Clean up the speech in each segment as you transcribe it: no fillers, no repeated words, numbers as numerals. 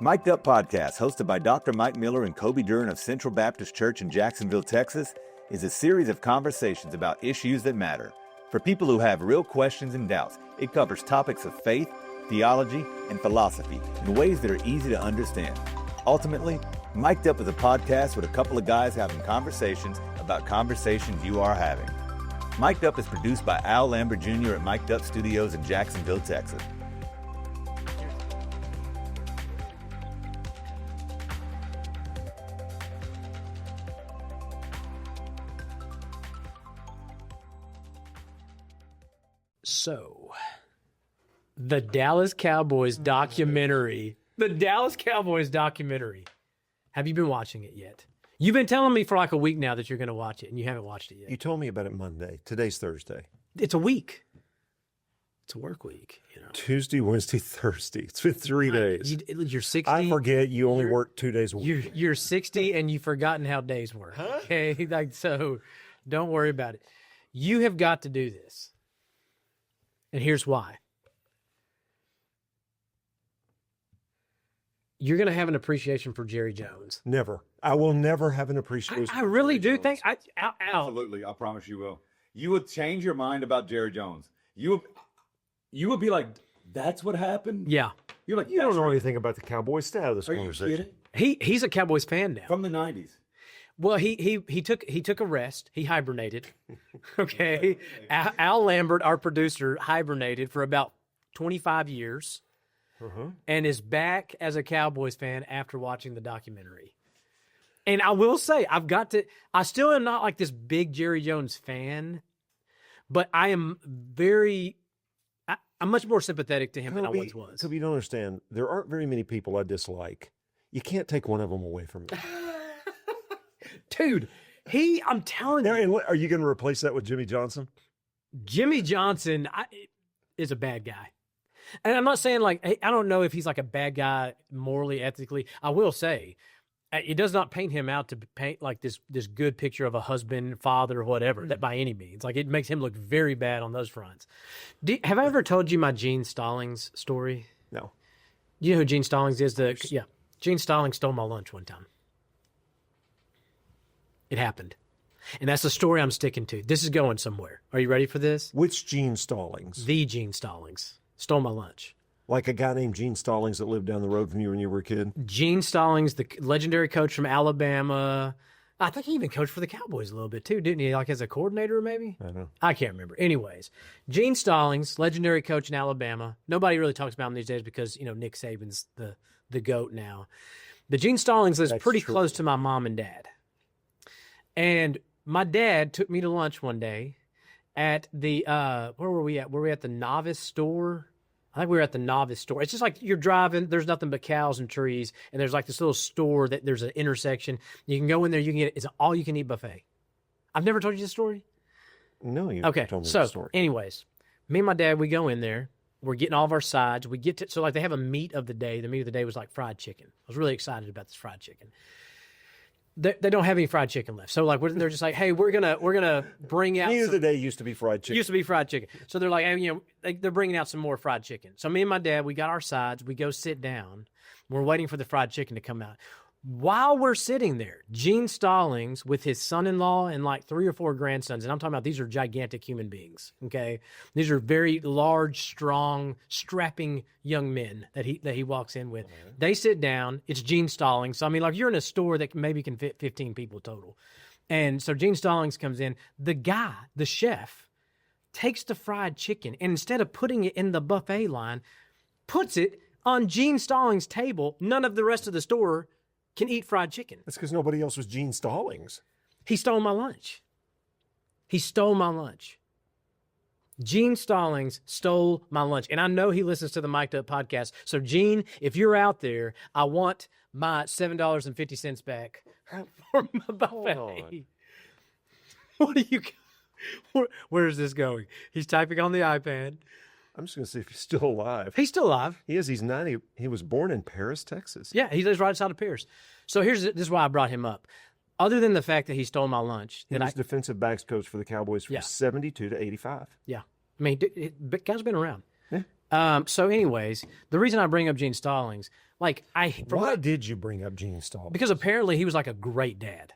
Mic'd Up Podcast, hosted by Dr. Mike Miller and Kobe Duran of Central Baptist Church in Jacksonville, Texas, is a series of conversations about issues that matter. For people who have real questions and doubts, it covers topics of faith, theology, and philosophy in ways that are easy to understand. Ultimately, Mic'd Up is a podcast with a couple of guys having conversations about conversations you are having. Mic'd Up is produced by Al Lambert Jr. at Mic'd Up Studios in Jacksonville, Texas. So, the Dallas Cowboys documentary. The Dallas Cowboys documentary. Have you been watching it yet? You've been telling me for like a week now that you're going to watch it, and you haven't watched it yet. You told me about it Monday. Today's Thursday. It's a week. It's a work week, you know. Tuesday, Wednesday, Thursday. It's been 3 days. You're 60. I forget you only work 2 days a week. You're 60 and you've forgotten how days work. Huh? Okay, so don't worry about it. You have got to do this. And here's why. You're going to have an appreciation for Jerry Jones. Never. I will never have an appreciation. I really do think. Absolutely, I promise you will. You would change your mind about Jerry Jones. You would be like, "That's what happened." Yeah. You're like, You don't know anything about the Cowboys. Stay out of this Are you conversation. kidding? He's a Cowboys fan now. From the '90s. Well, he took a rest. He hibernated. Okay. Al Lambert, our producer, hibernated for about 25 years and is back as a Cowboys fan after watching the documentary. And I will say, I still am not like this big Jerry Jones fan, but I am I'm much more sympathetic to him than I once was. So you don't understand, there aren't very many people I dislike. You can't take one of them away from me. Dude, I'm telling you. And are you going to replace that with Jimmy Johnson? Jimmy Johnson is a bad guy. And I'm not saying like, I don't know if he's like a bad guy morally, ethically. I will say, it does not paint him out to paint like this good picture of a husband, father, or whatever, that by any means. Like, it makes him look very bad on those fronts. Have I ever told you my Gene Stallings story? No. You know who Gene Stallings is? Gene Stallings stole my lunch one time. It happened. And that's the story I'm sticking to. This is going somewhere. Are you ready for this? Which Gene Stallings? The Gene Stallings. Stole my lunch. Like a guy named Gene Stallings that lived down the road from you when you were a kid? Gene Stallings, the legendary coach from Alabama. I think he even coached for the Cowboys a little bit too, didn't he? Like as a coordinator maybe? I know. I can't remember. Anyways, Gene Stallings, legendary coach in Alabama. Nobody really talks about him these days because, Nick Saban's the GOAT now. But Gene Stallings lives pretty close to my mom and dad. And my dad took me to lunch one day at the, where were we at? Were we at the Novice store? I think we were at the Novice store. It's just like you're driving, there's nothing but cows and trees, and there's like this little store that there's an intersection. You can go in there, you can get it's an all-you-can-eat buffet. I've never told you this story? No, you okay, told me so, the story. Anyways, me and my dad, we go in there. We're getting all of our sides. We get to, so like they have a meat of the day. The meat of the day was like fried chicken. I was really excited about this fried chicken. They don't have any fried chicken left. So like they're just like, hey, we're gonna bring out. Meat of the day used to be fried chicken. Used to be fried chicken. So they're like, hey, they're bringing out some more fried chicken. So me and my dad, we got our sides. We go sit down. We're waiting for the fried chicken to come out. While we're sitting there, Gene Stallings with his son-in-law and like 3 or 4 grandsons, and I'm talking about these are gigantic human beings, okay? These are very large, strong, strapping young men that he walks in with. Mm-hmm. They sit down. It's Gene Stallings. So, I mean, like you're in a store that maybe can fit 15 people total. And so Gene Stallings comes in. The guy, the chef, takes the fried chicken and instead of putting it in the buffet line, puts it on Gene Stallings' table. None of the rest of the store can eat fried chicken. That's because nobody else was Gene Stallings. He stole my lunch. Gene Stallings stole my lunch. And I know he listens to the Mic'd Up podcast. So, Gene, if you're out there, I want my $7.50 back for my buffet. What are you... Where is this going? He's typing on the iPad. I'm just going to see if he's still alive. He's still alive. He is. He's 90. He was born in Paris, Texas. Yeah, he lives right outside of Paris. So this is why I brought him up. Other than the fact that he stole my lunch. He was defensive backs coach for the Cowboys from 72 to 85. Yeah. I mean, the guy's been around. Yeah. So anyways, the reason I bring up Gene Stallings, Why did you bring up Gene Stallings? because apparently he was like a great dad.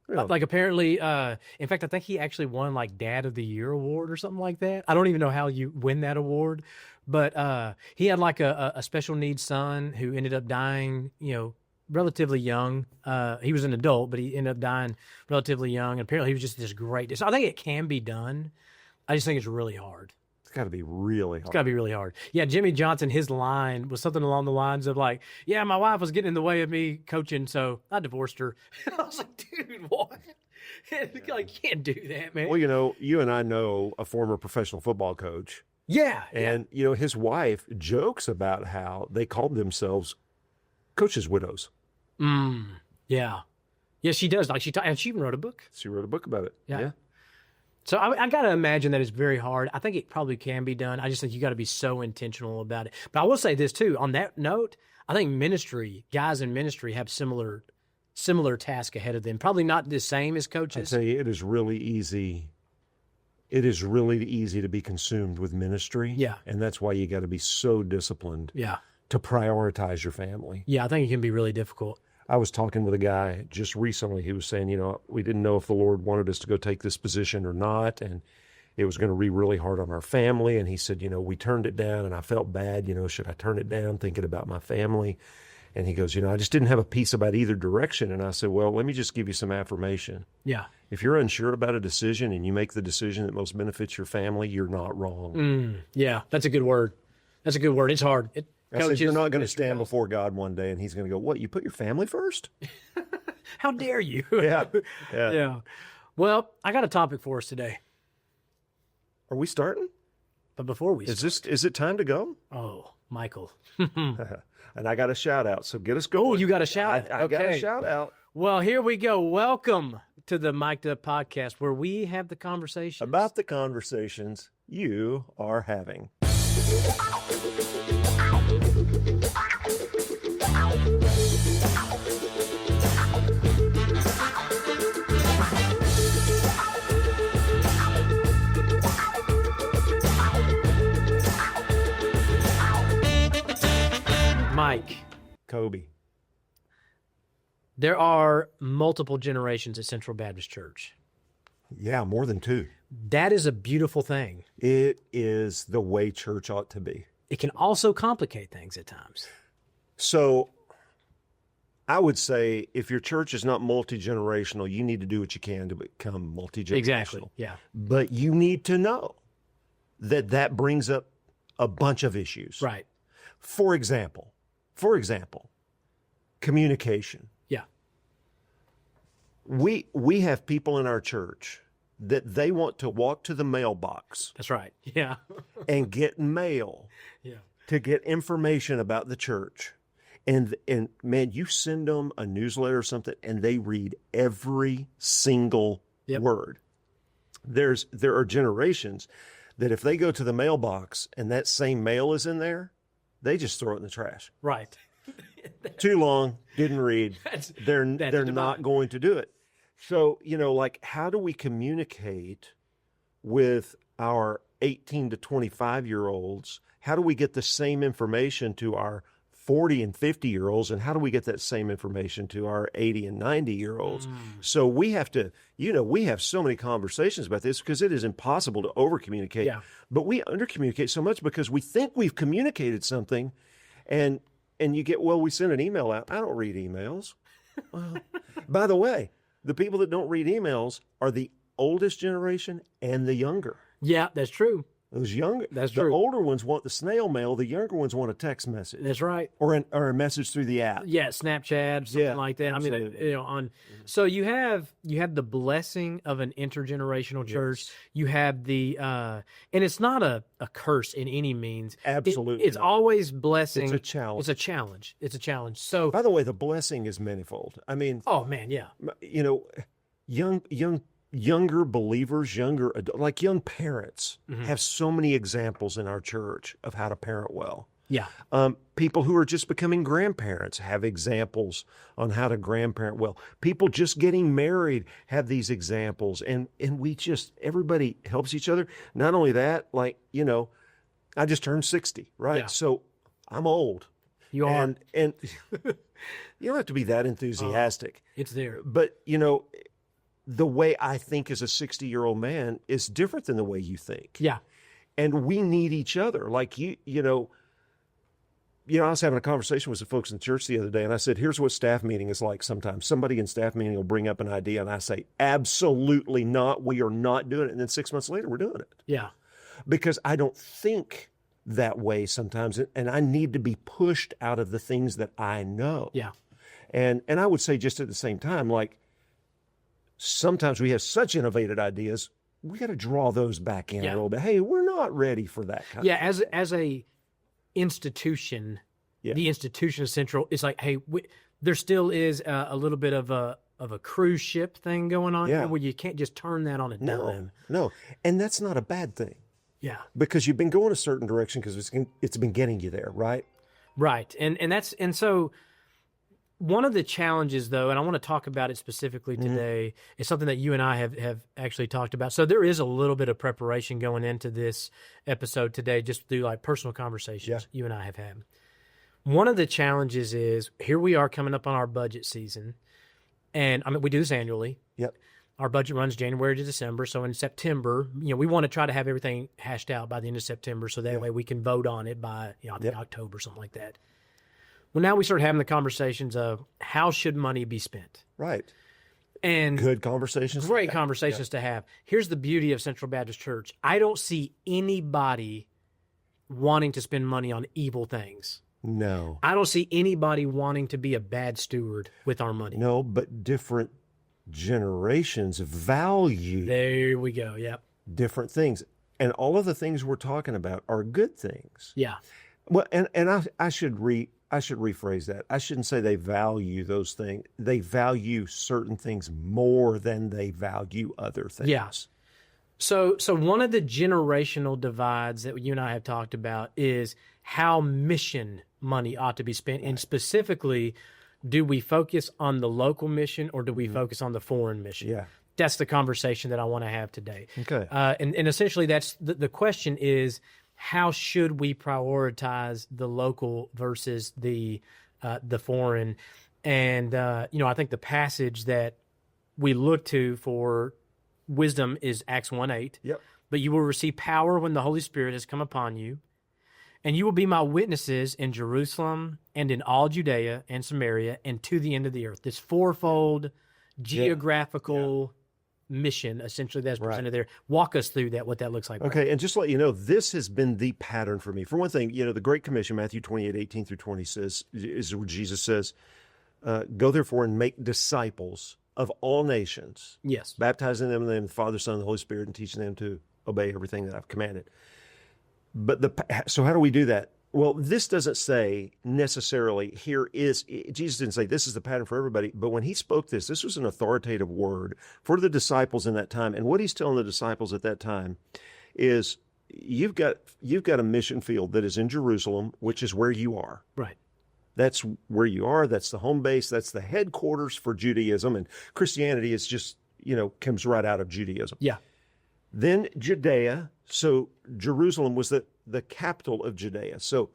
Really? Like apparently, in fact, I think he actually won like Dad of the Year award or something like that. I don't even know how you win that award, but he had like a special needs son who ended up dying, relatively young. He was an adult, but he ended up dying relatively young. And apparently, he was just this great. So I think it can be done. I just think it's really hard. It's got to be really hard. It's got to be really hard. Yeah, Jimmy Johnson, his line was something along the lines of like, yeah, my wife was getting in the way of me coaching, so I divorced her. I was like, dude, what? Like, you can't do that, man. Well, you and I know a former professional football coach. Yeah. And, his wife jokes about how they called themselves coaches' widows. Yeah. Yeah, she does. Like and she even wrote a book. She wrote a book about it. Yeah. So I got to imagine that it's very hard. I think it probably can be done. I just think you got to be so intentional about it. But I will say this too. On that note, I think guys in ministry have similar task ahead of them. Probably not the same as coaches. I tell you, it is really easy. It is really easy to be consumed with ministry. Yeah. And that's why you got to be so disciplined. Yeah. To prioritize your family. Yeah, I think it can be really difficult. I was talking with a guy just recently. He was saying, we didn't know if the Lord wanted us to go take this position or not, and it was going to be really hard on our family. And he said, we turned it down, and I felt bad. Should I turn it down, thinking about my family? And he goes, I just didn't have a peace about either direction. And I said, well, let me just give you some affirmation. Yeah. If you're unsure about a decision and you make the decision that most benefits your family, you're not wrong. Yeah, that's a good word. That's a good word. It's hard. I said, you're not going to stand before God one day and he's going to go, what, you put your family first? How dare you? Yeah. Well, I got a topic for us today. Are we starting? But before we start. Is it time to go? Oh, Michael. And I got a shout out, so get us going. Oh, you got a shout out? I got a shout out. Well, here we go. Welcome to the Mic'd Up Podcast, where we have the conversation about the conversations you are having. Mike. Kobe. There are multiple generations at Central Baptist Church. Yeah, more than two. That is a beautiful thing. It is the way church ought to be. It can also complicate things at times. So I would say if your church is not multi-generational, you need to do what you can to become multi-generational. Exactly, yeah. But you need to know that brings up a bunch of issues. Right. For example, communication. Yeah. We have people in our church that they want to walk to the mailbox. That's right. Yeah. And get mail. Yeah. To get information about the church. And man, you send them a newsletter or something and they read every single word. There are generations that if they go to the mailbox and that same mail is in there, they just throw it in the trash. Right. Too long, didn't read. They're not going to do it. So, how do we communicate with our 18 to 25-year-olds? How do we get the same information to our 40 and 50-year-olds? And how do we get that same information to our 80 and 90-year-olds? So we have to, we have so many conversations about this because it is impossible to over-communicate. Yeah. But we under-communicate so much because we think we've communicated something and you get, we sent an email out. I don't read emails. Well, by the way, the people that don't read emails are the oldest generation and the younger. Yeah, that's true. Those younger, that's the true. older ones want the snail mail. The younger ones want a text message. That's right. Or a message through the app. Yeah, Snapchat, something like that. Absolutely. I mean, so you have the blessing of an intergenerational church. Yes. You have the and it's not a curse in any means. Absolutely. It's always blessing. It's a challenge. It's a challenge. It's a challenge. So, by the way, the blessing is manifold. I mean, oh man, yeah. Younger believers, like young parents have so many examples in our church of how to parent well. Yeah. People who are just becoming grandparents have examples on how to grandparent well. People just getting married have these examples. And everybody helps each other. Not only that, I just turned 60, right? Yeah. So I'm old. You are. And you don't have to be that enthusiastic. It's there. But, the way I think as a 60-year-old man is different than the way you think. Yeah. And we need each other. Like, I was having a conversation with some folks in church the other day, and I said, here's what staff meeting is like sometimes. Somebody in staff meeting will bring up an idea, and I say, absolutely not. We are not doing it. And then 6 months later, we're doing it. Yeah. Because I don't think that way sometimes, and I need to be pushed out of the things that I know. Yeah. And I would say just at the same time, like, sometimes we have such innovative ideas, we got to draw those back in a little bit. Hey, we're not ready for that kind of thing. As a institution, the institution of Central, it's like, hey, there still is a little bit of a cruise ship thing going on here where you can't just turn that on a dime. No. And that's not a bad thing. Yeah. Because you've been going a certain direction because it's been getting you there, right? Right. And so one of the challenges, though, and I want to talk about it specifically today, is something that you and I have actually talked about. So there is a little bit of preparation going into this episode today, just through like personal conversations you and I have had. One of the challenges is here we are coming up on our budget season, and I mean we do this annually. Yep. Our budget runs January to December, so in September, we want to try to have everything hashed out by the end of September, so that way we can vote on it by I think October, something like that. Well, now we start having the conversations of how should money be spent. Right. And good conversations. Great conversations to have. Here's the beauty of Central Baptist Church. I don't see anybody wanting to spend money on evil things. No. I don't see anybody wanting to be a bad steward with our money. No, but different generations value. There we go. Yep. Different things. And all of the things we're talking about are good things. Yeah. Well, and I should rephrase that. I shouldn't say they value those things. They value certain things more than they value other things. Yeah. So one of the generational divides that you and I have talked about is how mission money ought to be spent. Right. And specifically, do we focus on the local mission or do we focus on the foreign mission? Yeah. That's the conversation that I want to have today. Okay. And essentially that's the question is, how should we prioritize the local versus the foreign? And I think the passage that we look to for wisdom is Acts 1:8. Yep. But you will receive power when the Holy Spirit has come upon you, and you will be my witnesses in Jerusalem and in all Judea and Samaria and to the end of the earth. This fourfold geographical mission, essentially, that's presented there. Walk us through that, what that looks like. Okay, and just to let you know, this has been the pattern for me. For one thing, the Great Commission, Matthew 28:18-20 says, is where Jesus says, go therefore and make disciples of all nations. Yes. Baptizing them in the name of the Father, Son, and the Holy Spirit, and teaching them to obey everything that I've commanded. But so how do we do that? Well, this doesn't say necessarily Jesus didn't say this is the pattern for everybody, but when he spoke this was an authoritative word for the disciples in that time. And what he's telling the disciples at that time is you've got a mission field that is in Jerusalem, which is where you are. Right. That's where you are. That's the home base. That's the headquarters for Judaism. And Christianity is just, comes right out of Judaism. Yeah. Then Judea. So Jerusalem was the capital of Judea. So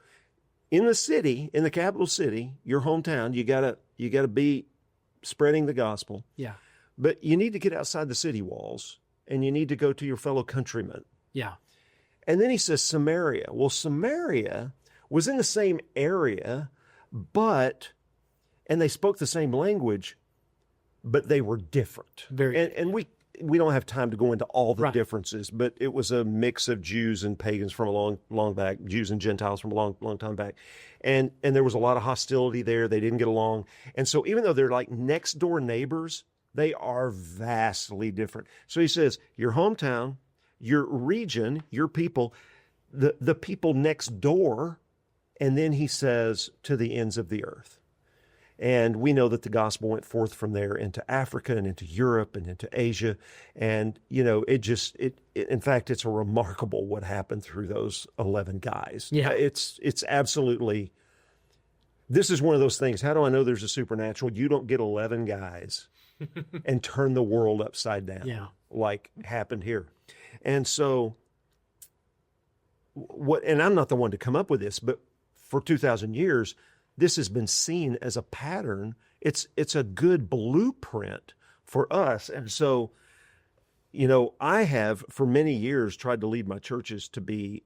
in the capital city, your hometown, you gotta be spreading the gospel. Yeah. But you need to get outside the city walls and you need to go to your fellow countrymen. Yeah. And then he says Samaria. Well, Samaria was in the same area, and they spoke the same language, but they were different. And we don't have time to go into all the differences, but it was a mix of Jews and pagans from a long back, Jews and Gentiles from a long time back. And there was a lot of hostility there. They didn't get along. And so even though they're like next door neighbors, they are vastly different. So he says, your hometown, your region, your people, the people next door, and then he says to the ends of the earth. And we know that the gospel went forth from there into Africa and into Europe and into Asia. And, in fact, it's remarkable what happened through those 11 guys. Yeah. It's absolutely, this is one of those things. How do I know there's a supernatural? You don't get 11 guys and turn the world upside down like happened here. And so and I'm not the one to come up with this, but for 2,000 years, this has been seen as a pattern. It's a good blueprint for us. And so, I have for many years tried to lead my churches to be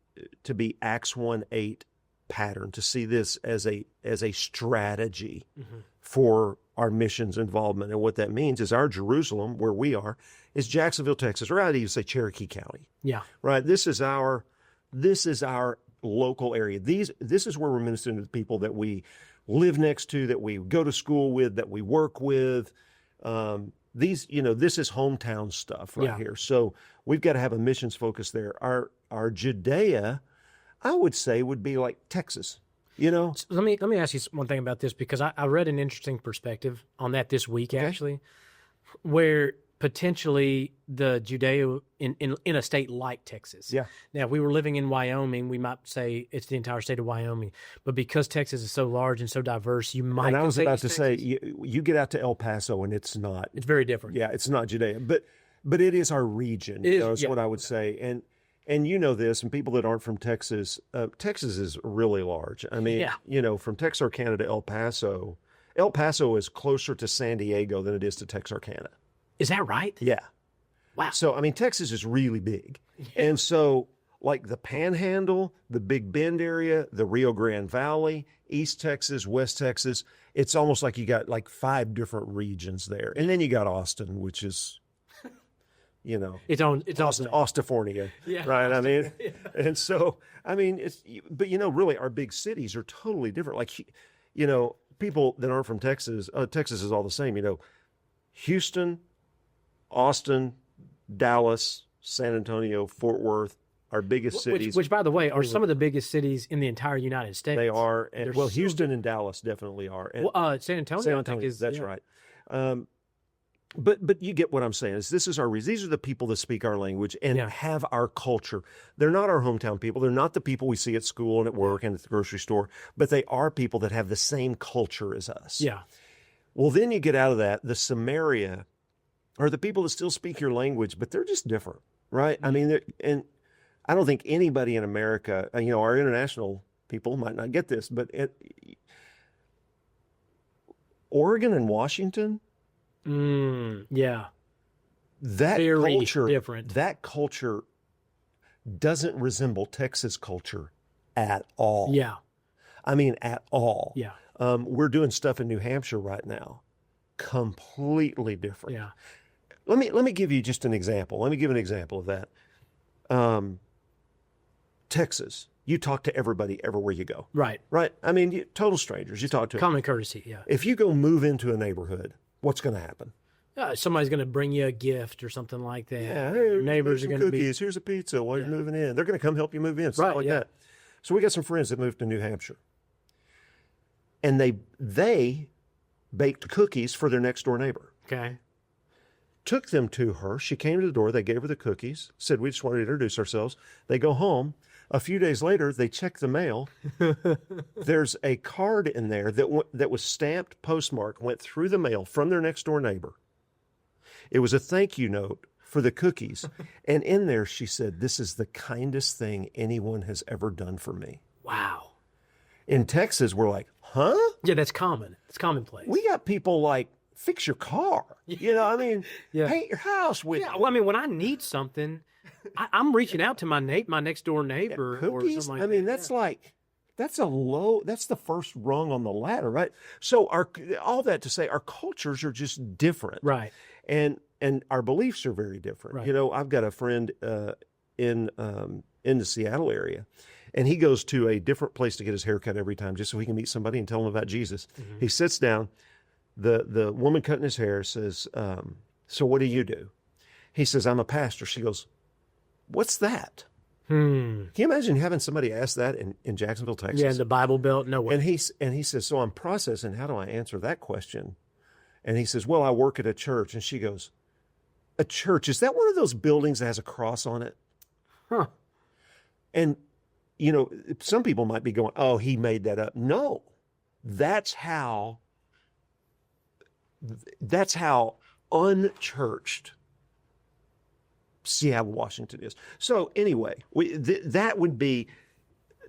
Acts 1:8 pattern, to see this as a strategy for our missions involvement. And what that means is our Jerusalem, where we are, is Jacksonville, Texas, or I'd even say Cherokee County. Yeah. Right. This is our local area. This is where we're ministering to the people that we live next to, that we go to school with, that we work with. This is hometown stuff right here. So we've got to have a missions focus there. Our Judea, I would say, would be like Texas. So let me ask you one thing about this, because I read an interesting perspective on that this week, actually, where potentially the Judea in a state like Texas. Yeah. Now, if we were living in Wyoming, we might say it's the entire state of Wyoming. But because Texas is so large and so diverse, you might. And I was about to say, you get out to El Paso and it's not. It's very different. Yeah, it's not Judea, but it is our region. Is what I would say. And this, and people that aren't from Texas, Texas is really large. I mean, from Texarkana to El Paso is closer to San Diego than it is to Texarkana. Is that right? Yeah. Wow. So, I mean, Texas is really big. And so, like the Panhandle, the Big Bend area, the Rio Grande Valley, East Texas, West Texas, it's almost like you got like 5 different regions there. And then you got Austin, which is, it's Austifornia, right? I mean, and so, I mean, but really our big cities are totally different. Like, people that aren't from Texas, Texas is all the same, Houston, Austin, Dallas, San Antonio, Fort Worth, our biggest cities. Which, by the way, are some of the biggest cities in the entire United States. They are. And, Houston and Dallas definitely are. And San Antonio. San Antonio, that's right. But you get what I'm saying. These are the people that speak our language and have our culture. They're not our hometown people. They're not the people we see at school and at work and at the grocery store, but they are people that have the same culture as us. Yeah. Well, then you get out of that, the Samaria are the people that still speak your language, but they're just different, right? I mean, and I don't think anybody in America, our international people might not get this, but Oregon and Washington, that very culture, different. That culture doesn't resemble Texas culture at all. Yeah. I mean, at all. Yeah. We're doing stuff in New Hampshire right now, completely different. Yeah. Let me give you just an example. Let me give an example of that. Texas, you talk to everybody everywhere you go. Right. Right. I mean, total strangers. You talk to common courtesy. Yeah. If you go move into a neighborhood, what's going to happen? Somebody's going to bring you a gift or something like that. Yeah. Your neighbors are going to be. Here's a pizza while you're moving in. They're going to come help you move in. Stuff like that. So we got some friends that moved to New Hampshire. And they baked cookies for their next door neighbor. Okay. Took them to her. She came to the door. They gave her the cookies. Said, we just wanted to introduce ourselves. They go home. A few days later, they check the mail. There's a card in there that was stamped, postmarked, went through the mail from their next door neighbor. It was a thank you note for the cookies. And in there, she said, this is the kindest thing anyone has ever done for me. Wow. In Texas, we're like, huh? Yeah, that's common. It's commonplace. We got people like, fix your car. Paint your house with. Yeah, well, I mean, when I need something, I'm reaching out to my next door neighbor. Cookies? Or something like I mean, that's that's the first rung on the ladder, right? So all that to say, our cultures are just different. Right. And our beliefs are very different. Right. I've got a friend in the Seattle area, and he goes to a different place to get his hair cut every time just so he can meet somebody and tell them about Jesus. Mm-hmm. He sits down. The woman cutting his hair says, so what do you do? He says, I'm a pastor. She goes, what's that? Can you imagine having somebody ask that in Jacksonville, Texas? Yeah, in the Bible Belt, no way. And he says, so I'm processing, how do I answer that question? And he says, well, I work at a church. And she goes, a church? Is that one of those buildings that has a cross on it? Huh. And, some people might be going, oh, he made that up. No, that's how unchurched Seattle, Washington is. So anyway, that would be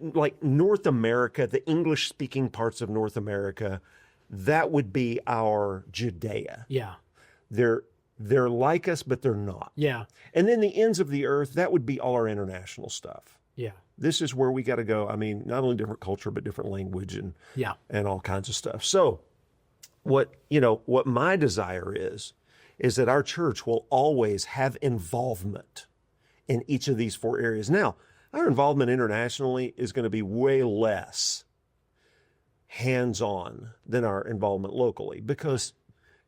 like North America, the English-speaking parts of North America, that would be our Judea. Yeah. They're like us, but they're not. Yeah. And then the ends of the earth, that would be all our international stuff. Yeah. This is where we got to go. I mean, not only different culture, but different language and all kinds of stuff. So what my desire is that our church will always have involvement in each of these 4 areas. Now, our involvement internationally is going to be way less hands-on than our involvement locally because,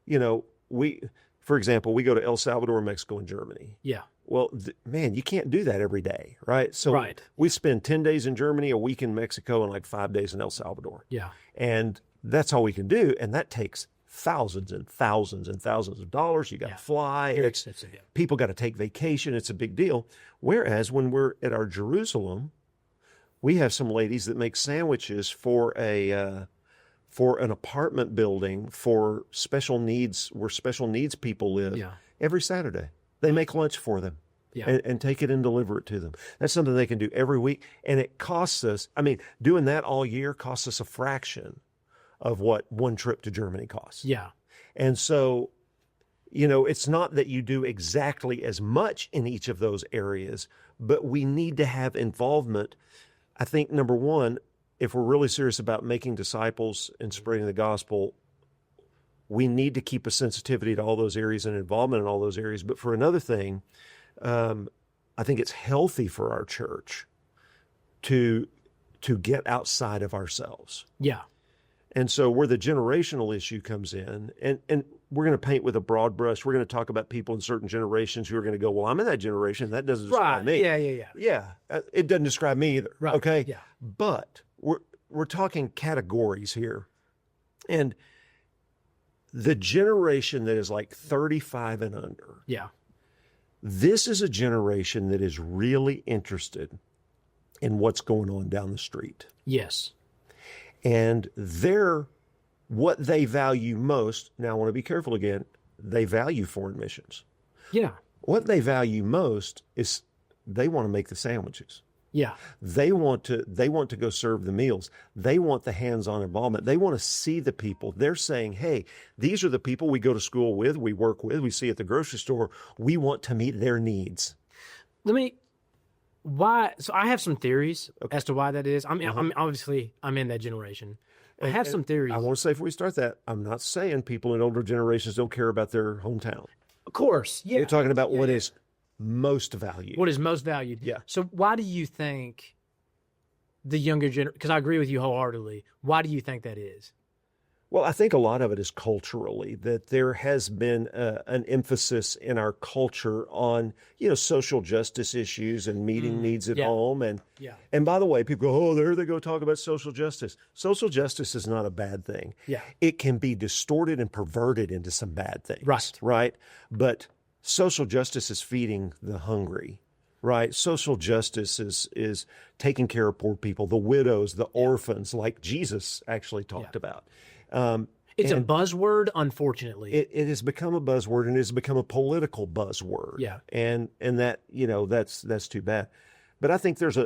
for example, we go to El Salvador, Mexico, and Germany. Yeah. Well, man, you can't do that every day, right? So we spend 10 days in Germany, a week in Mexico, and like 5 days in El Salvador. Yeah. And that's all we can do. And that takes thousands and thousands and thousands of dollars. You got to fly. People got to take vacation. It's a big deal. Whereas when we're at our Jerusalem, we have some ladies that make sandwiches for an apartment building for special needs, where special needs people live every Saturday. They make lunch for them and take it and deliver it to them. That's something they can do every week. And it costs us, doing that all year costs us a fraction of what one trip to Germany costs. Yeah. And so, it's not that you do exactly as much in each of those areas, but we need to have involvement. I think, number one, if we're really serious about making disciples and spreading the gospel, we need to keep a sensitivity to all those areas and involvement in all those areas. But for another thing, I think it's healthy for our church to get outside of ourselves. Yeah. And so where the generational issue comes in, and we're going to paint with a broad brush. We're going to talk about people in certain generations who are going to go, well, I'm in that generation. That doesn't describe me. Yeah. It doesn't describe me either. Right. Okay. Yeah. But we're talking categories here. And the generation that is like 35 and under. Yeah. This is a generation that is really interested in what's going on down the street. Yes. And what they value most, now I want to be careful again, they value foreign missions. Yeah. What they value most is they want to make the sandwiches. Yeah. They want to go serve the meals. They want the hands-on involvement. They want to see the people. They're saying, hey, these are the people we go to school with, we work with, we see at the grocery store. We want to meet their needs. Why? So I have some theories as to why that is. I'm obviously in that generation. I have some theories. I want to say before we start that, I'm not saying people in older generations don't care about their hometown. Of course. Yeah. You're talking about what is most valued. What is most valued. Yeah. So why do you think the younger generation, because I agree with you wholeheartedly, why do you think that is? Well, I think a lot of it is culturally, that there has been an emphasis in our culture on, social justice issues and meeting needs at home. And by the way, people go, oh, there they go talk about social justice. Social justice is not a bad thing. Yeah. It can be distorted and perverted into some bad things. Right. But social justice is feeding the hungry. Right. Social justice is taking care of poor people, the widows, the orphans, like Jesus actually talked about. It's a buzzword, unfortunately. It has become a buzzword, and it has become a political buzzword. Yeah. And that, that's too bad. But I think there's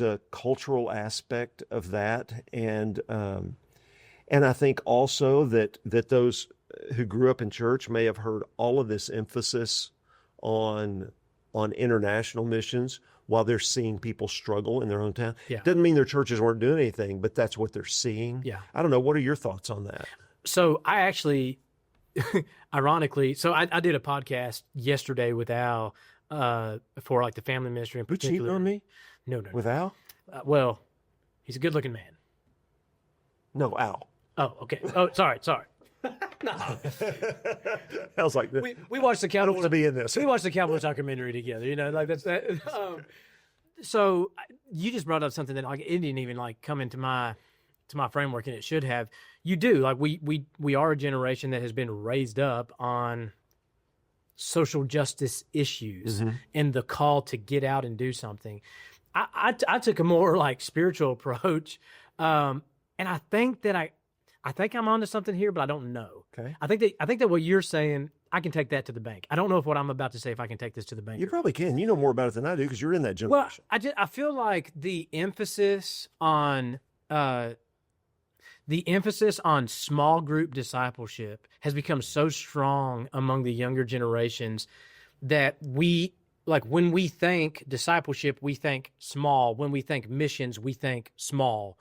a cultural aspect of that. And I think also that those who grew up in church may have heard all of this emphasis on international missions while they're seeing people struggle in their own town. Yeah. Doesn't mean their churches weren't doing anything, but that's what they're seeing. Yeah. I don't know. What are your thoughts on that? So I actually, ironically, I did a podcast yesterday with Al for like the family ministry in particular. You cheating on me? No. With Al? Well, he's a good looking man. No, Al. Oh, okay. Oh, sorry. No. I was like, we watched the Cowboys. I don't want to be in this. We watched the Cowboys documentary together. Like that's that. So you just brought up something that like it didn't even like come into my framework, and it should have. You do like we are a generation that has been raised up on social justice issues and the call to get out and do something. I took a more like spiritual approach, and I think that I think I'm onto something here, but I don't know. Okay. I think that what you're saying, I can take that to the bank. I don't know if what I'm about to say, if I can take this to the bank. You probably can. You know more about it than I do because you're in that Well, generation. I feel like the emphasis on small group discipleship has become so strong among the younger generations that when we think discipleship, we think small. When we think missions, we think small.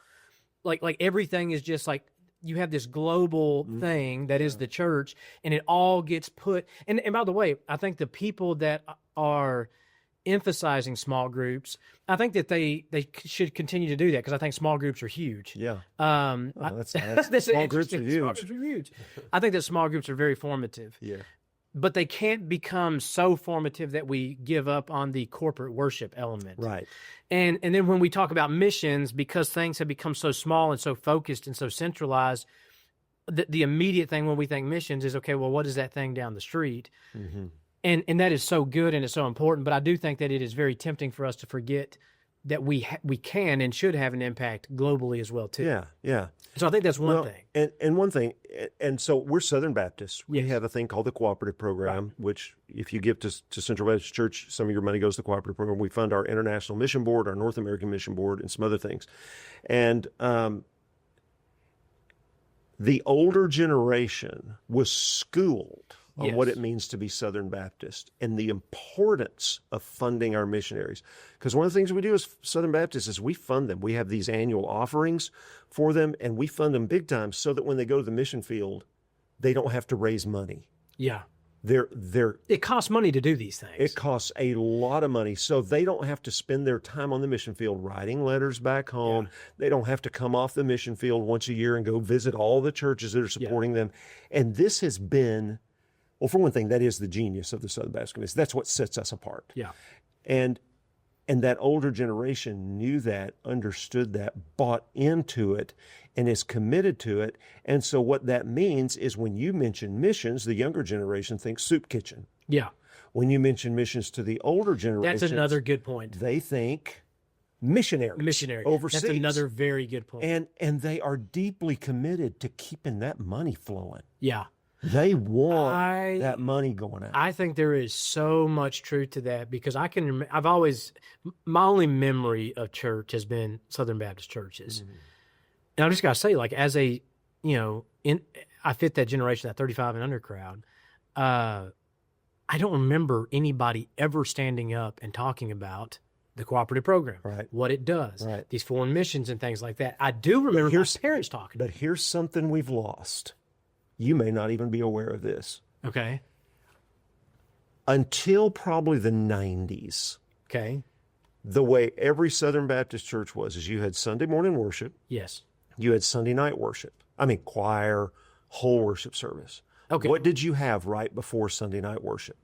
Like everything is just like, you have this global thing that is the church, and it all gets put. And by the way, I think the people that are emphasizing small groups, I think that they should continue to do that, because I think small groups are huge. Yeah. That's small groups are huge. Small groups are huge. I think that small groups are very formative. Yeah. But they can't become so formative that we give up on the corporate worship element. Right. And then when we talk about missions, because things have become so small and so focused and so centralized, the immediate thing when we think missions is, okay, well, what is that thing down the street? Mm-hmm. And that is so good and it's so important. But I do think that it is very tempting for us to forget that we can and should have an impact globally as well, too. Yeah, yeah. So I think that's one thing. And one thing, and so we're Southern Baptists. We Yes. have a thing called the cooperative program, which if you give to Central Baptist Church, some of your money goes to the cooperative program. We fund our International Mission Board, our North American Mission Board, and some other things. And the older generation was schooled on what it means to be Southern Baptist and the importance of funding our missionaries. Because one of the things we do as Southern Baptists is we fund them. We have these annual offerings for them, and we fund them big time so that when they go to the mission field, they don't have to raise money. Yeah. It costs money to do these things. It costs a lot of money. So they don't have to spend their time on the mission field writing letters back home. Yeah. They don't have to come off the mission field once a year and go visit all the churches that are supporting them. And this has been, well, for one thing, that is the genius of the Southern Baptist Convention. That's what sets us apart. Yeah. And that older generation knew that, understood that, bought into it, and is committed to it. And so what that means is when you mention missions, the younger generation thinks soup kitchen. Yeah. When you mention missions to the older generation, that's another good point. They think missionary overseas. That's another very good point. And they are deeply committed to keeping that money flowing. Yeah. They want that money going out. I think there is so much truth to that, because my only memory of church has been Southern Baptist churches. Mm-hmm. And I just got to say, like, as I fit that generation, that 35 and under crowd. I don't remember anybody ever standing up and talking about the cooperative program, right? What it does, right? These foreign missions and things like that. I do remember my parents talking. But here's something we've lost. You may not even be aware of this. Okay. Until probably the 90s. Okay. The way every Southern Baptist church was is you had Sunday morning worship. Yes. You had Sunday night worship. I mean, choir, whole worship service. Okay. What did you have right before Sunday night worship?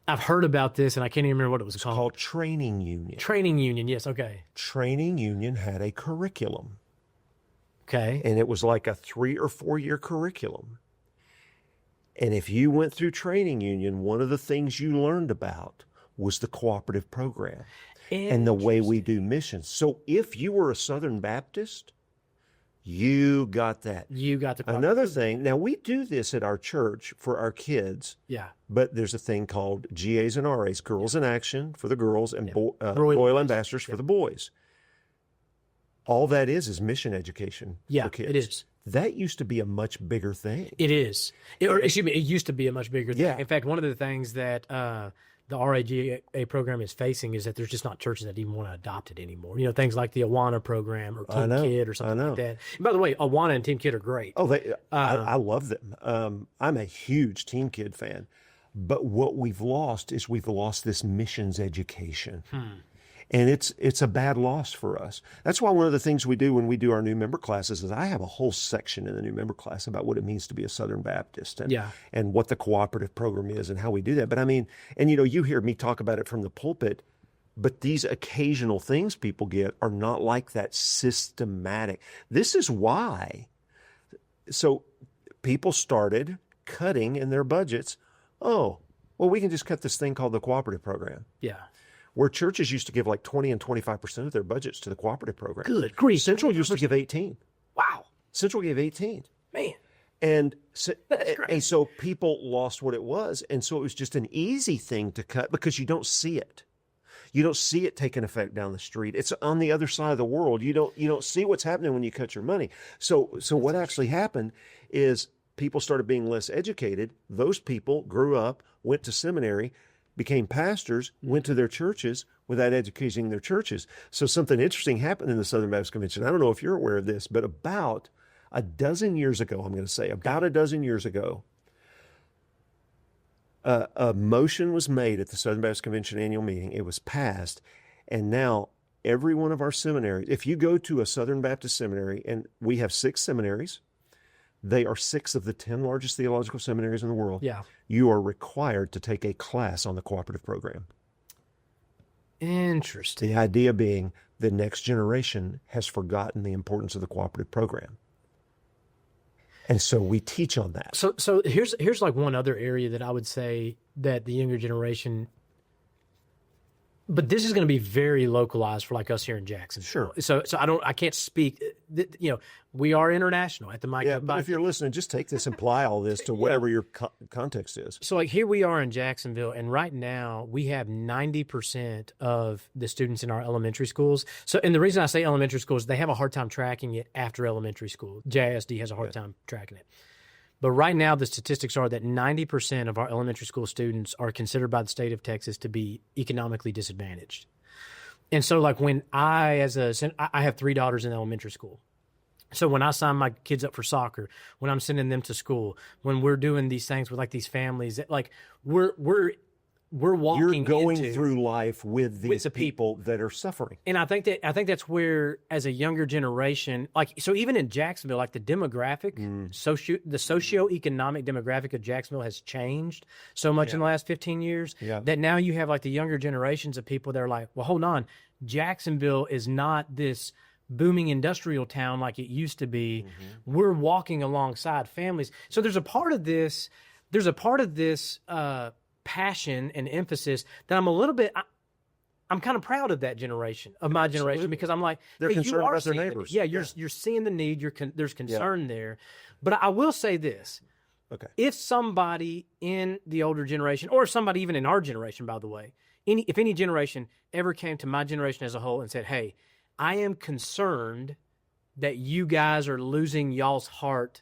I've heard about this, and I can't even remember what it was called. It's called Training Union. Training Union, yes, okay. Training Union had a curriculum. Okay. And it was like a 3 or 4 year curriculum. And if you went through Training Union, one of the things you learned about was the cooperative program and the way we do missions. So if you were a Southern Baptist, you got that. You got the Another thing, now we do this at our church for our kids. Yeah. But there's a thing called GAs and RAs, Girls in Action for the girls and Royal Ambassadors for the boys. All that is mission education for kids. It is. That used to be a much bigger thing. It is. It used to be a much bigger thing. Yeah. In fact, one of the things that the RAGA program is facing is that there's just not churches that even want to adopt it anymore. You know, things like the Awana program or Team Kid or something like that. And by the way, Awana and Team Kid are great. Oh, I love them. I'm a huge Team Kid fan. But what we've lost is this missions education. And it's a bad loss for us. That's why one of the things we do when we do our new member classes is I have a whole section in the new member class about what it means to be a Southern Baptist and what the cooperative program is and how we do that. But I mean, and you hear me talk about it from the pulpit, but these occasional things people get are not like that systematic. This is why. So people started cutting in their budgets. Oh, well, we can just cut this thing called the cooperative program. Yeah. Where churches used to give like 20 and 25% of their budgets to the cooperative program. Good grief. Central used to give 18. Wow. Central gave 18. Man. And so people lost what it was. And so it was just an easy thing to cut because you don't see it. You don't see it taking effect down the street. It's on the other side of the world. You don't see what's happening when you cut your money. So what actually happened is people started being less educated. Those people grew up, went to seminary, became pastors, went to their churches without educating their churches. So something interesting happened in the Southern Baptist Convention. I don't know if you're aware of this, but about a dozen years ago, a motion was made at the Southern Baptist Convention annual meeting. It was passed. And now every one of our seminaries, if you go to a Southern Baptist seminary, and we have 6 seminaries, they are 6 of the 10 largest theological seminaries in the world. Yeah. You are required to take a class on the cooperative program. Interesting. The idea being the next generation has forgotten the importance of the cooperative program. And so we teach on that. So here's like one other area that I would say that the younger generation, but this is going to be very localized for like us here in Jacksonville. Sure. So I can't speak. We are international at the mic. Yeah, but if you're listening, just take this and apply all this to whatever your context is. So like here we are in Jacksonville, and right now we have 90% of the students in our elementary schools. So, and the reason I say elementary schools, they have a hard time tracking it after elementary school. JISD has a hard time tracking it. But right now, the statistics are that 90% of our elementary school students are considered by the state of Texas to be economically disadvantaged. And so, like when I have 3 daughters in elementary school. So when I sign my kids up for soccer, when I'm sending them to school, when we're doing these things with like these families, that like we're walking. You're going through life with these people that are suffering. And I think that's where, as a younger generation, like, so even in Jacksonville, like the demographic, the socioeconomic demographic of Jacksonville has changed so much in the last 15 years that now you have like the younger generations of people that are like, well, hold on, Jacksonville is not this booming industrial town like it used to be. We're walking alongside families. So there's a part of this passion and emphasis that I'm kind of proud of that generation, of my generation, because I'm like, they're concerned about their neighbors. You're seeing the need. There's concern there. But I will say this. Okay. If somebody in the older generation, or somebody even in our generation, by the way, if any generation ever came to my generation as a whole and said, hey, I am concerned that you guys are losing y'all's heart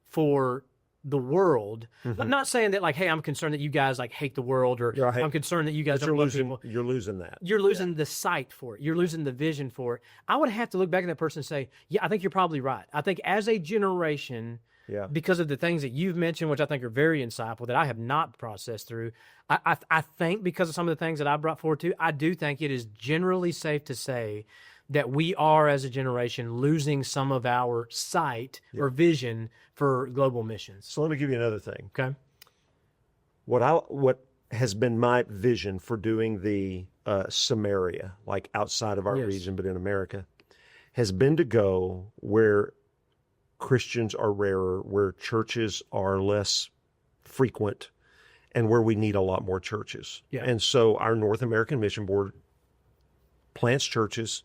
for the world. I'm not saying that like, hey, I'm concerned that you guys like hate the world, or I'm concerned that you guys don't love people. You're losing that. You're losing the sight for it. You're losing the vision for it. I would have to look back at that person and say, yeah, I think you're probably right. I think as a generation, because of the things that you've mentioned, which I think are very insightful, that I have not processed through, I think because of some of the things that I brought forward too, I do think it is generally safe to say that we are, as a generation, losing some of our sight or vision for global missions. So let me give you another thing. Okay. What has been my vision for doing the Samaria, like outside of our region, but in America, has been to go where Christians are rarer, where churches are less frequent, and where we need a lot more churches. Yeah. And so our North American Mission Board plants churches,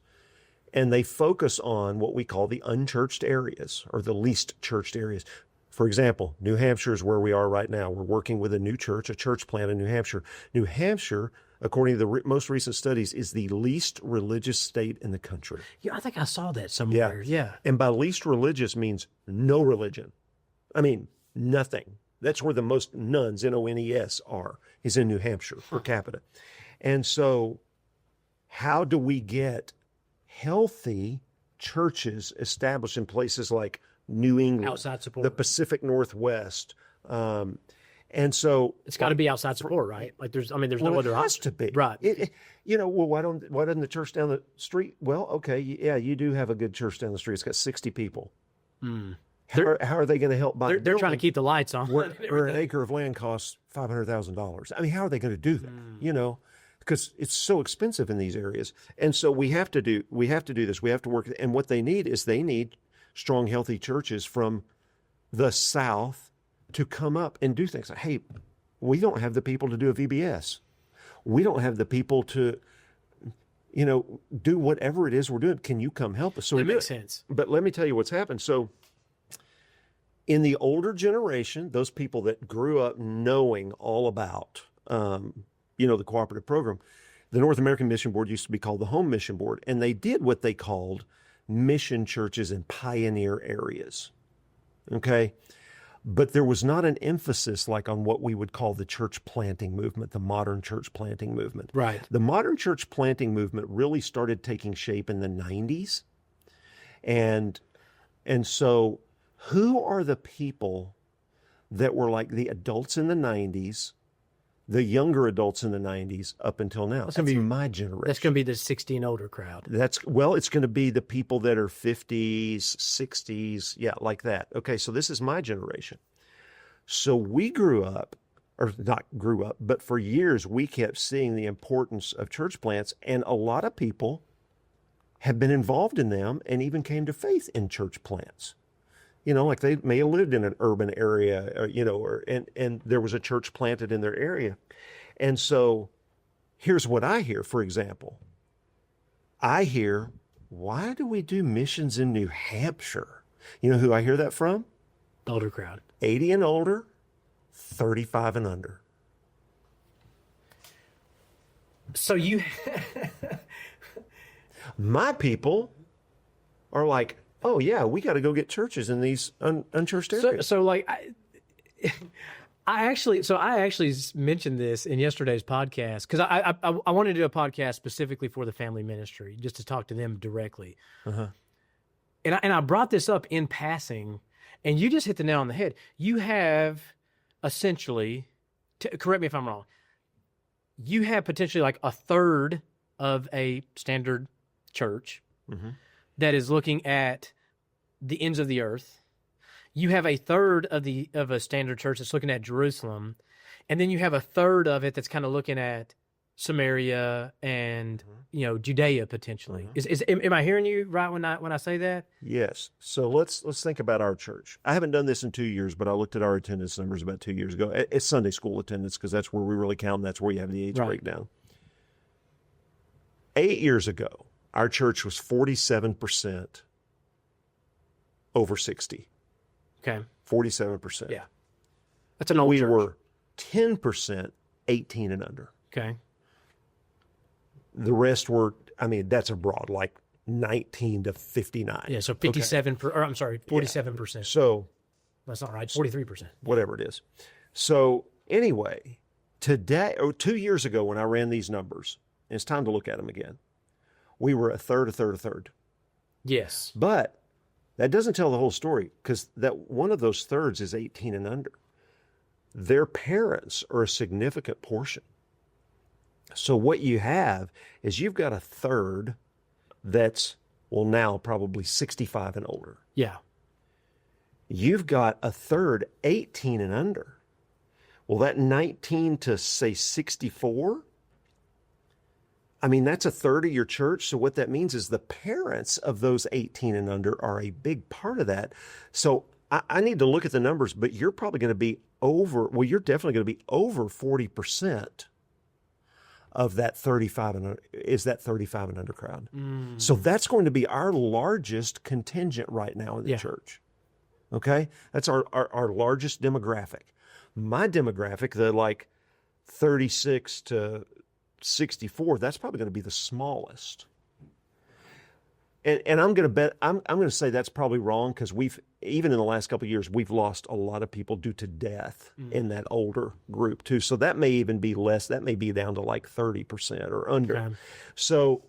and they focus on what we call the unchurched areas, or the least churched areas. For example, New Hampshire is where we are right now. We're working with a church plant in New Hampshire. New Hampshire, according to the most recent studies, is the least religious state in the country. Yeah, I think I saw that somewhere. Yeah. And by least religious means no religion. I mean, nothing. That's where the most nuns, N-O-N-E-S, is in New Hampshire per capita. And so how do we get healthy churches established in places like New England, outside support, the Pacific Northwest, and so it's got to be outside support, right? Like there's no other option. It has to be, right? Why doesn't the church down the street? Well, okay, yeah, you do have a good church down the street. It's got 60 people. How are they going to help buy? They're trying to keep the lights on. Where an acre of land costs $500,000. I mean, how are they going to do that? Because it's so expensive in these areas. And so we have to do this. We have to work. And what they need strong, healthy churches from the South to come up and do things like, hey, we don't have the people to do a VBS. We don't have the people to, do whatever it is we're doing. Can you come help us? So that makes sense. But let me tell you what's happened. So in the older generation, those people that grew up knowing all about, the cooperative program, the North American Mission Board used to be called the Home Mission Board, and they did what they called mission churches in pioneer areas. Okay? But there was not an emphasis like on what we would call the church planting movement, the modern church planting movement. Right. The modern church planting movement really started taking shape in the 90s. And so who are the people that were like the adults in the 90s, the younger adults in the 90s up until now? That's my generation. That's going to be the 60 and older crowd. It's going to be the people that are 50s, 60s, yeah, like that. Okay, so this is my generation. So we grew up, or not grew up, but for years we kept seeing the importance of church plants, and a lot of people have been involved in them and even came to faith in church plants. Like they may have lived in an urban area, and there was a church planted in their area. And so here's what I hear, for example. I hear, why do we do missions in New Hampshire? You know who I hear that from? The older crowd. 80 and older, 35 and under. So you... My people are like, oh yeah, we got to go get churches in these unchurched areas. So like, I actually mentioned this in yesterday's podcast because I wanted to do a podcast specifically for the family ministry, just to talk to them directly. Uh-huh. And I brought this up in passing, and you just hit the nail on the head. You have essentially, correct me if I'm wrong, you have potentially like a third of a standard church that is looking at the ends of the earth. You have a third of a standard church that's looking at Jerusalem, and then you have a third of it that's kind of looking at Samaria and Judea potentially. Am I hearing you right when I say that? Yes. So let's think about our church. I haven't done this in 2 years, but I looked at our attendance numbers about 2 years ago. It's Sunday school attendance because that's where we really count. And that's where you have the age breakdown. 8 years ago, our church was 47% over 60. Okay. 47%. Yeah. That's an old church. We were 10% 18 and under. Okay. The rest were, that's a broad, like 19 to 59. Yeah, so 47%. So that's not right. 43%. Whatever it is. So anyway, today, 2 years ago when I ran these numbers, and it's time to look at them again, we were a third. Yes. But that doesn't tell the whole story because that one of those thirds is 18 and under. Their parents are a significant portion. So what you have is you've got a third that's, now probably 65 and older. Yeah. You've got a third 18 and under. Well, that 19 to say 64, that's a third of your church. So what that means is the parents of those 18 and under are a big part of that. So I need to look at the numbers, but you're probably going to be you're definitely going to be over 40% of that 35 and under crowd. So that's going to be our largest contingent right now in the church. Okay? That's our largest demographic. My demographic, the like 36 to 64, that's probably going to be the smallest. And I'm going to bet, I'm going to say that's probably wrong because even in the last couple of years, we've lost a lot of people due to death in that older group too. So that may even be less. That may be down to like 30% or under. Okay. So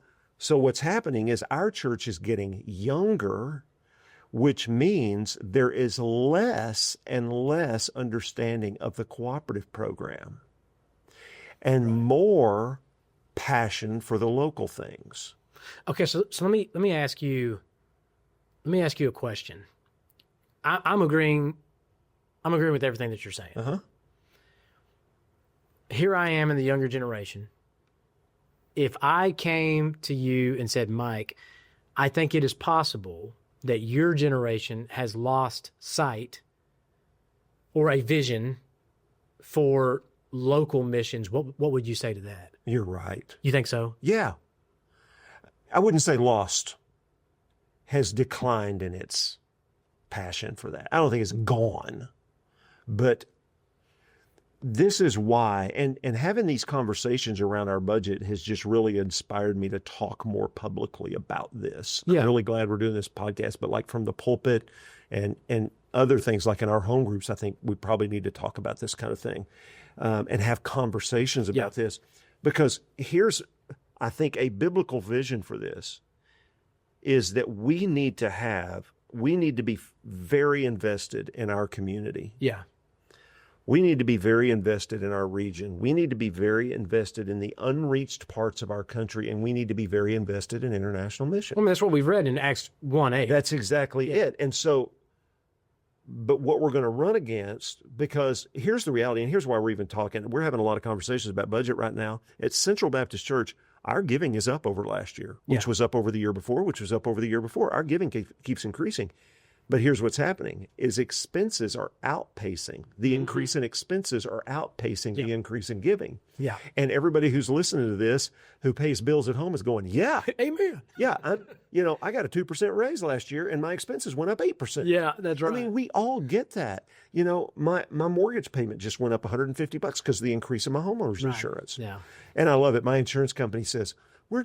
what's happening is our church is getting younger, which means there is less and less understanding of the cooperative program and more passion for the local things. Okay, so let me ask you a question. I'm agreeing with everything that you're saying. Uh-huh. Here I am in the younger generation. If I came to you and said, Mike, I think it is possible that your generation has lost sight or a vision for local missions, what would you say to that? You're right. You think so? Yeah. I wouldn't say lost, has declined in its passion for that. I don't think it's gone, but this is why, and having these conversations around our budget has just really inspired me to talk more publicly about this. Yeah. I'm really glad we're doing this podcast, but like from the pulpit and other things like in our home groups, I think we probably need to talk about this kind of thing and have conversations about this, because here's, I think, a biblical vision for this is that we need to be very invested in our community. Yeah. We need to be very invested in our region. We need to be very invested in the unreached parts of our country, and we need to be very invested in international mission. I mean, that's what we've read in Acts 1:8. That's exactly it. And so, but what we're going to run against, because here's the reality, and here's why we're even talking. We're having a lot of conversations about budget right now. At Central Baptist Church, our giving is up over last year, which was up over the year before, which was up over the year before. Our giving keeps increasing. But here's what's happening is expenses are outpacing. The increase in expenses are outpacing the increase in giving. Yeah. And everybody who's listening to this who pays bills at home is going, yeah. Amen. Yeah. I got a 2% raise last year and my expenses went up 8%. Yeah, that's right. I mean, we all get that. My mortgage payment just went up $150 because of the increase in my homeowner's insurance. Yeah. And I love it. My insurance company says, we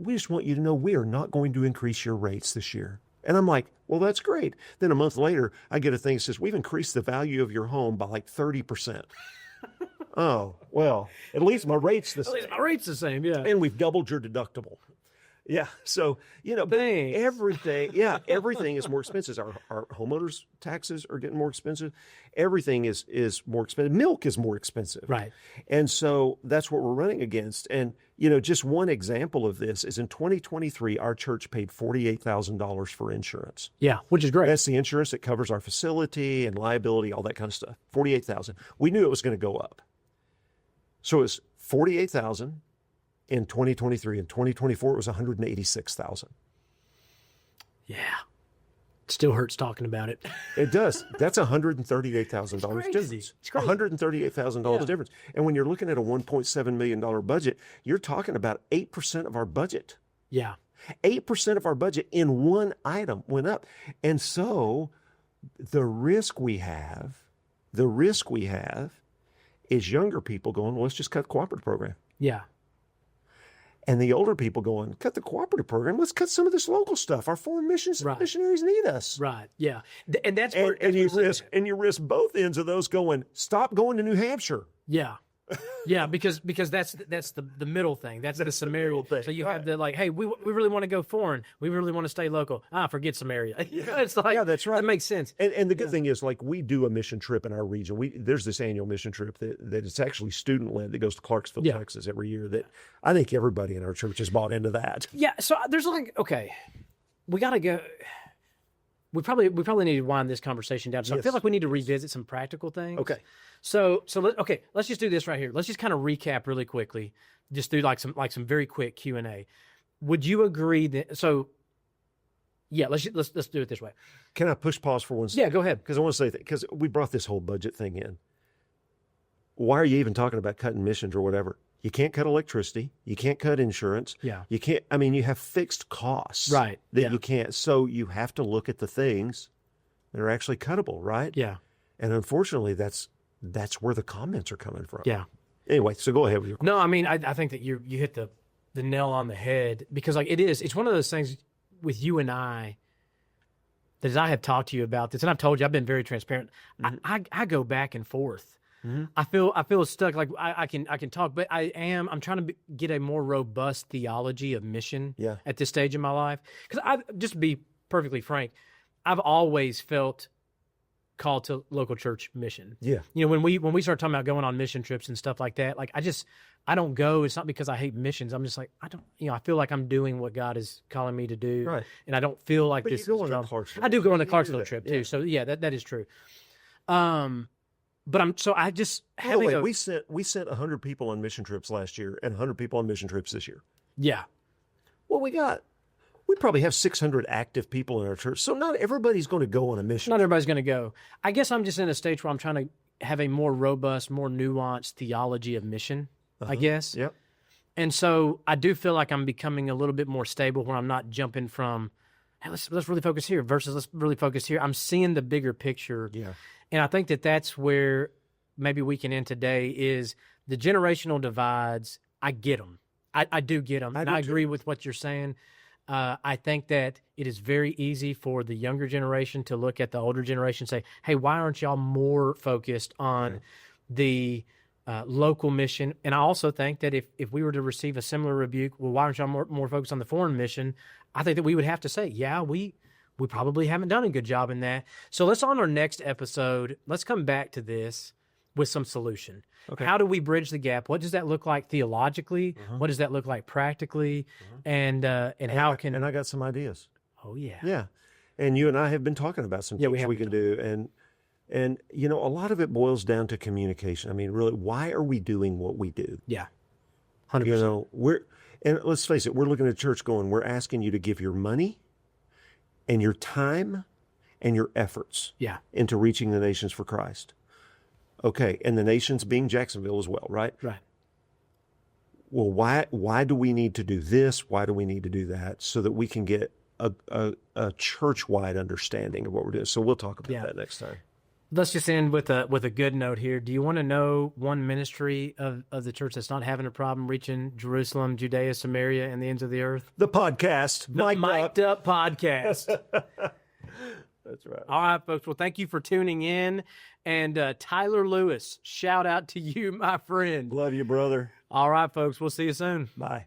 just want you to know we are not going to increase your rates this year. And I'm like, well, that's great. Then a month later, I get a thing that says, we've increased the value of your home by like 30%. Oh, well, at least my rate's the same. At least my rate's the same, yeah. And we've doubled your deductible. Yeah. So, Thanks. everything is more expensive. Our homeowners' taxes are getting more expensive. Everything is more expensive. Milk is more expensive. Right. And so that's what we're running against. And, just one example of this is in 2023, our church paid $48,000 for insurance. Yeah, which is great. That's the insurance that covers our facility and liability, all that kind of stuff. $48,000. We knew it was going to go up. So it's $48,000 in 2023. In 2024, it was $186,000. Yeah. It still hurts talking about it. It does. That's $138,000 difference. It's crazy. $138,000 difference. And when you're looking at a $1.7 million budget, you're talking about 8% of our budget. Yeah. 8% of our budget in one item went up. And so the risk we have is younger people going, well, let's just cut the cooperative program. Yeah. And the older people going, cut the cooperative program. Let's cut some of this local stuff. Our foreign missionaries need us. Right. Yeah. And that's and you risk both ends of those going, stop going to New Hampshire. Yeah. Yeah, because that's the middle thing. That's the Samaria thing. So you have the hey, we really want to go foreign. We really want to stay local. Forget Samaria. It's like, yeah, that's right. That makes sense. And the good thing is, we do a mission trip in our region. There's this annual mission trip that it's actually student led that goes to Clarksville, Texas every year. That I think everybody in our church has bought into that. Yeah. So there's we got to go. We probably need to wind this conversation down. So I feel like we need to revisit some practical things. Okay. So let's just do this right here. Let's just kind of recap really quickly. Just do some very quick Q&A. Would you agree that? So yeah, let's do it this way. Can I push pause for one second? Yeah, go ahead. Because I want to say that because we brought this whole budget thing in. Why are you even talking about cutting missions or whatever? You can't cut electricity. You can't cut insurance. Yeah. You can't. I mean, you have fixed costs. Right. That you can't. So you have to look at the things that are actually cuttable, right? Yeah. And unfortunately, that's where the comments are coming from. Yeah. Anyway, so go ahead with your question. No, I mean, I think that you hit the nail on the head because it's one of those things with you and I that as I have talked to you about this, and I've told you, I've been very transparent. Mm-hmm. I go back and forth. Mm-hmm. I feel stuck. Like I can talk, but I'm trying to get a more robust theology of mission at this stage in my life. Because just to be perfectly frank, I've always felt called to local church mission. Yeah. When we start talking about going on mission trips and stuff like that, I don't go. It's not because I hate missions. I'm just like, I feel like I'm doing what God is calling me to do. Right. And I don't feel like but this. You go on Clarksville. I do go on the Clarksville trip too. So yeah, that is true. But I just having we sent 100 people on mission trips last year and 100 people on mission trips this year. Yeah. Well, we probably have 600 active people in our church. So not everybody's going to go on a mission. Not everybody's going to go. I guess I'm just in a stage where I'm trying to have a more robust, more nuanced theology of mission, I guess. Yep. And so I do feel like I'm becoming a little bit more stable where I'm not jumping from, hey, let's really focus here versus let's really focus here. I'm seeing the bigger picture. Yeah. And I think that's where maybe we can end today is the generational divides. I get them. I do get them. And I agree with what you're saying. I think that it is very easy for the younger generation to look at the older generation and say, hey, why aren't y'all more focused on the local mission? And I also think that if we were to receive a similar rebuke, well, why aren't y'all more focused on the foreign mission? I think that we would have to say, yeah, we probably haven't done a good job in that. So let's, on our next episode, let's come back to this with some solution. Okay. How do we bridge the gap? What does that look like theologically? What does that look like practically? And how can... And I got some ideas. Oh, yeah. Yeah. And you and I have been talking about some things we can do. And, you know, a lot of it boils down to communication. I mean, really, why are we doing what we do? Yeah. 100%. You know, and let's face it, we're looking at church going, we're asking you to give your money and your time and your efforts into reaching the nations for Christ. Okay, and the nations being Jacksonville as well, right? Right. Well, why do we need to do this? Why do we need to do that? So that we can get a church-wide understanding of what we're doing. So we'll talk about that next time. Let's just end with a good note here. Do you want to know one ministry of the church that's not having a problem reaching Jerusalem, Judea, Samaria, and the ends of the earth? The podcast. The Mic'd Up Podcast. That's right. All right, folks. Well, thank you for tuning in. And Tyler Lewis, shout out to you, my friend. Love you, brother. All right, folks. We'll see you soon. Bye.